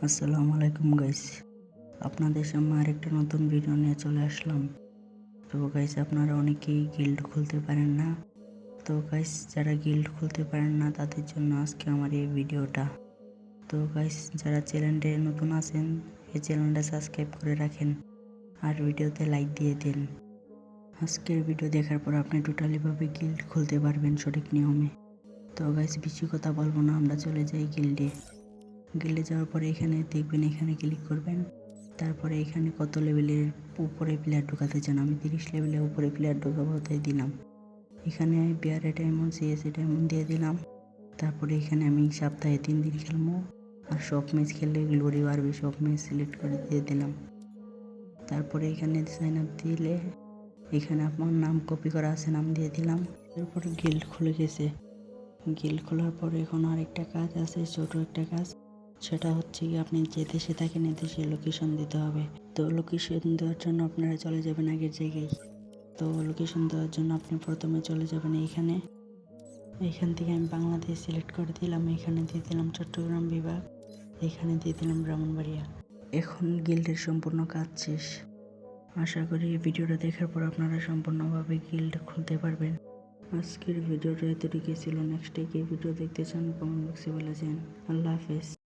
আসসালামু আলাইকুম গাইস, আপনাদের সামনে আরেকটা নতুন ভিডিও নিয়ে চলে আসলাম। তো গাইস, আপনারা অনেকেই গিল্ড খুলতে পারেন না। তো গাইস, যারা গিল্ড খুলতে পারেন না তাদের জন্য আজকে আমার এই ভিডিওটা। তো গাইস, যারা চ্যানেলে নতুন আছেন এই চ্যানেলটা সাবস্ক্রাইব করে রাখেন আর ভিডিওতে লাইক দিয়ে দিন। আজকের ভিডিও দেখার পর আপনি টোটালিভাবে গিল্ড খুলতে পারবেন সঠিক নিয়মে। তো গাইস, বেশি কথা বলবো না, আমরা চলে যাই গিল্ডে। যাওয়ার পরে এখানে দেখবেন, এখানে ক্লিক করবেন। তারপরে এখানে কত লেভেলের উপরে প্লেয়ার ঢোকাতে চান, আমি 30 লেভেলের উপরে প্লেয়ার ঢোকাবো তাই দিলাম। এখানে বিয়ারে ডায়মন্ড, সিএসএ ডায়মন্ড দিয়ে দিলাম। তারপরে এখানে আমি সপ্তাহে 3 দিন খেলবো, আর সব ম্যাচ খেললে গ্লোরি বাড়বে, সব ম্যাচ সিলেক্ট করে দিয়ে দিলাম। তারপরে এখানে সাইন আপ দিলে এখানে আমার নাম কপি করা আছে, নাম দিয়ে দিলাম। তারপরে গিল্ড খুলে গেছে। গিল্ড খোলার পরে এখন আরেকটা কাজ আছে, ছোট একটা কাজ। সেটা হচ্ছে কি, আপনি যে দেশে থাকেন এই দেশে লোকেশন দিতে হবে। তো লোকেশন দেওয়ার জন্য আপনারা চলে যাবেন আগের জায়গায়। তো লোকেশন দেওয়ার জন্য আপনি প্রথমে চলে যাবেন এইখান থেকে আমি বাংলাদেশ সিলেক্ট করে দিলাম। এখানে দিয়ে দিলাম চট্টগ্রাম বিভাগ, এখানে দিয়ে দিলাম ব্রাহ্মণবাড়িয়া। এখন গিল্ডের সম্পূর্ণ কাজ শেষ। আশা করি এই ভিডিওটা দেখার পর আপনারা সম্পূর্ণভাবে গিল্ড খুলতে পারবেন। আজকের ভিডিওটা এতটুকুই ছিল। নেক্সট ডে কি ভিডিও দেখতে চান কমেন্ট বক্সে বলে যান। আল্লাহ হাফেজ।